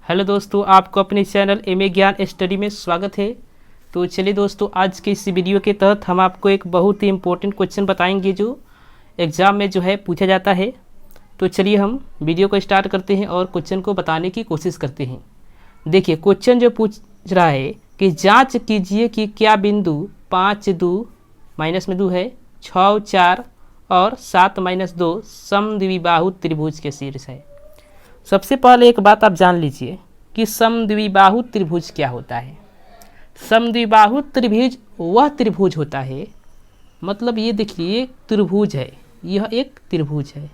Hello दोस्तों, आपको अपने चैनल एमए ज्ञान स्टडी में स्वागत है। तो चलिए दोस्तों, आज के इस वीडियो के तहत हम आपको एक बहुत ही इम्पोर्टेंट क्वेश्चन बताएंगे जो एग्ज़ाम में जो है पूछा जाता है। तो चलिए हम वीडियो को स्टार्ट करते हैं और क्वेश्चन को बताने की कोशिश करते हैं। देखिए क्वेश्चन जो पूछ रहा है कि जाँच कीजिए कि क्या बिंदु 5 2 माइनस में 2 है 6 4 और 7 -2 समद्विबाहु त्रिभुज के शीर्ष है। सबसे पहले एक बात आप जान लीजिए कि समद्विबाहु त्रिभुज क्या होता है। समद्विबाहु त्रिभुज वह त्रिभुज होता है, मतलब ये देखिए त्रिभुज है, यह एक त्रिभुज है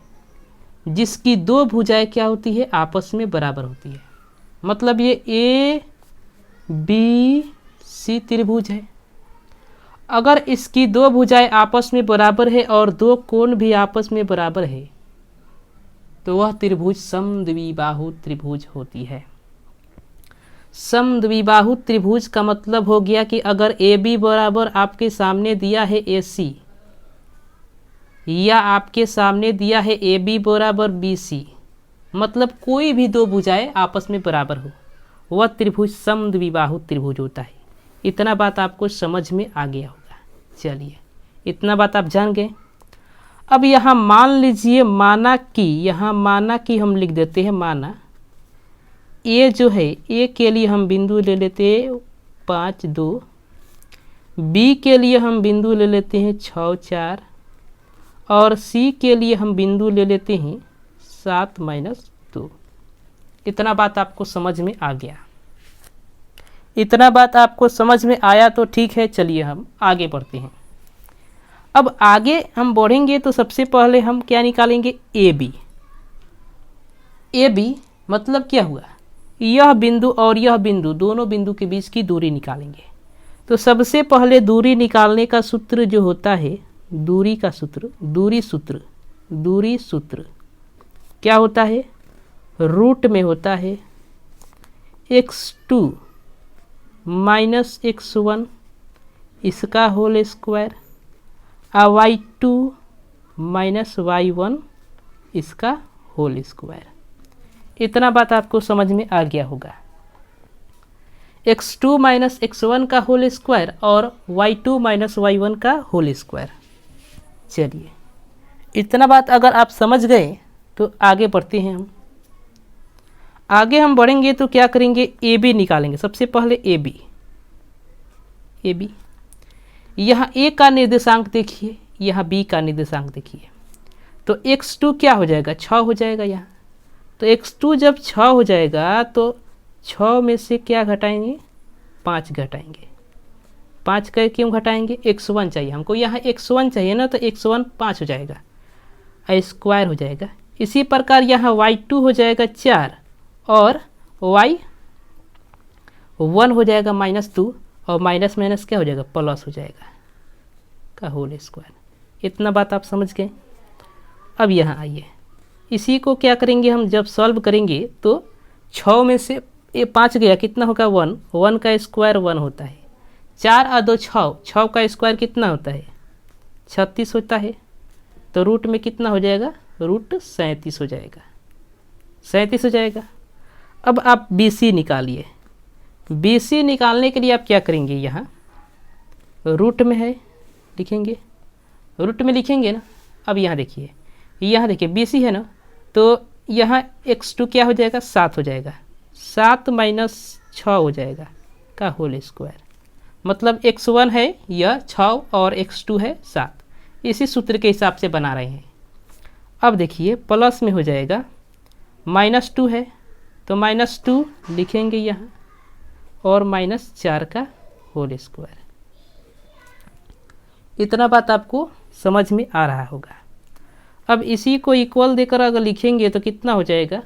जिसकी दो भुजाएं क्या होती है, आपस में बराबर होती है। मतलब ये ए बी सी त्रिभुज है। अगर इसकी दो भुजाएं आपस में बराबर है और दो कोण भी आपस में बराबर है तो वह त्रिभुज समद्विबाहु त्रिभुज होती है। समद्विबाहु त्रिभुज का मतलब हो गया कि अगर ए बी बराबर आपके सामने दिया है ए सी या आपके सामने दिया है ए बी बराबर बी सी, मतलब कोई भी दो भुजाएं आपस में बराबर हो, वह त्रिभुज समद्विबाहु त्रिभुज होता है। इतना बात आपको समझ में आ गया होगा। चलिए इतना बात आप जान गए। अब यहाँ मान लीजिए, माना कि हम लिख देते हैं, माना ए जो है, ए के लिए हम बिंदु ले लेते हैं 5 2, बी के लिए हम बिंदु ले लेते हैं 6 4 और सी के लिए हम बिंदु ले लेते हैं 7 -2। इतना बात आपको समझ में आ गया। इतना बात आपको समझ में आया तो ठीक है, चलिए हम आगे बढ़ते हैं। अब आगे हम बढ़ेंगे तो सबसे पहले हम क्या निकालेंगे, ए बी। ए बी मतलब क्या हुआ, यह बिंदु और यह बिंदु, दोनों बिंदु के बीच की दूरी निकालेंगे। तो सबसे पहले दूरी निकालने का सूत्र जो होता है, दूरी का सूत्र, दूरी सूत्र क्या होता है, रूट में होता है x2 - x1 इसका होल स्क्वायर y2 - y1 इसका होल स्क्वायर। इतना बात आपको समझ में आ गया होगा। x2 - x1 का होल स्क्वायर और y2 - y1 का होल स्क्वायर। चलिए इतना बात अगर आप समझ गए तो आगे बढ़ते हैं। हम आगे हम बढ़ेंगे तो क्या करेंगे, ए बी निकालेंगे। सबसे पहले ए बी, यहाँ ए का निर्देशांक देखिए, यहाँ बी का निर्देशांक देखिए। तो x2 क्या हो जाएगा, 6 हो जाएगा यहाँ। तो x2 जब 6 हो जाएगा तो 6 में से क्या घटाएंगे, 5 घटाएंगे। 5 का क्यों घटाएंगे, x1 चाहिए हमको, यहाँ x1 चाहिए ना, तो x1 5 हो जाएगा, स्क्वायर हो जाएगा। इसी प्रकार यहाँ y2 हो जाएगा 4 और y1 हो जाएगा -2 और माइनस माइनस क्या हो जाएगा, प्लस हो जाएगा का होल स्क्वायर। इतना बात आप समझ गए। अब यहाँ आइए, इसी को क्या करेंगे हम, जब सॉल्व करेंगे तो 6 में से ये 5 गया, कितना होगा 1, 1 का स्क्वायर 1 होता है। 4 और 2 6, 6 का स्क्वायर कितना होता है, 36 होता है। तो रूट में कितना हो जाएगा, रूट 37 हो जाएगा, 37 हो जाएगा। अब आप BC निकालिए। BC निकालने के लिए आप क्या करेंगे, यहाँ रूट में है, लिखेंगे, रूट में लिखेंगे ना। अब यहाँ देखिए, BC है ना, तो यहाँ x2 क्या हो जाएगा, 7 हो जाएगा, 7 - 6 हो जाएगा का होल स्क्वायर। मतलब x1 है यह 6 और x2 है 7। इसी सूत्र के हिसाब से बना रहे हैं। अब देखिए प्लस में हो जाएगा, -2 है तो -2 लिखेंगे यहाँ और -4 का होल स्क्वायर। इतना बात आपको समझ में आ रहा होगा। अब इसी को इक्वल देकर अगर लिखेंगे तो कितना हो जाएगा,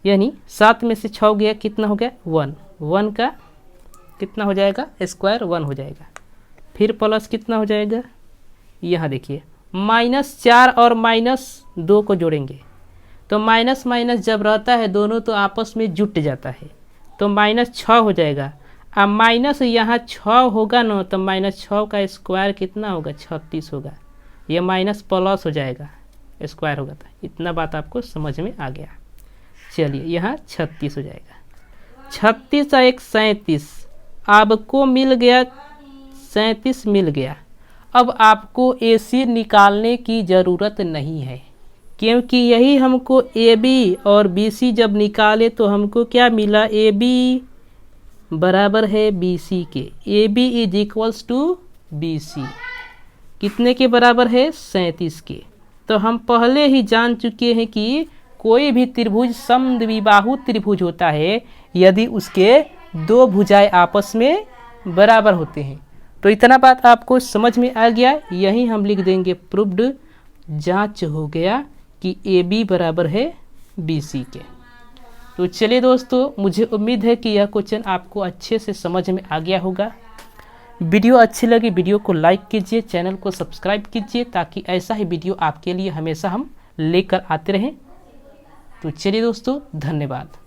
यानी 7 में से 6 गया, कितना हो गया 1, 1 का कितना हो जाएगा, स्क्वायर 1 हो जाएगा। फिर प्लस कितना हो जाएगा, यहाँ देखिए -4 और -2 को जोड़ेंगे तो माइनस माइनस जब रहता है दोनों तो आपस में जुट जाता है, तो -6 हो जाएगा। अब माइनस यहाँ 6 होगा ना, तो -6 का स्क्वायर कितना होगा, 36 होगा। यह माइनस प्लस हो जाएगा, स्क्वायर होगा। तो इतना बात आपको समझ में आ गया। चलिए यहाँ 36 हो जाएगा। 36 और 1 37, आपको मिल गया 37 मिल गया। अब आपको AC निकालने की ज़रूरत नहीं है, क्योंकि यही हमको AB और BC जब निकाले तो हमको क्या मिला, AB बराबर है BC के। AB is equals to BC कितने के बराबर है, 37 के। तो हम पहले ही जान चुके हैं कि कोई भी त्रिभुज समद्विबाहु त्रिभुज होता है यदि उसके दो भुजाएं आपस में बराबर होते हैं। तो इतना बात आपको समझ में आ गया। यहीं हम लिख देंगे प्रूव्ड, जांच हो गया कि AB बराबर है BC के। तो चलिए दोस्तों, मुझे उम्मीद है कि यह क्वेश्चन आपको अच्छे से समझ में आ गया होगा। वीडियो अच्छी लगी वीडियो को लाइक कीजिए, चैनल को सब्सक्राइब कीजिए, ताकि ऐसा ही वीडियो आपके लिए हमेशा हम लेकर आते रहें। तो चलिए दोस्तों, धन्यवाद।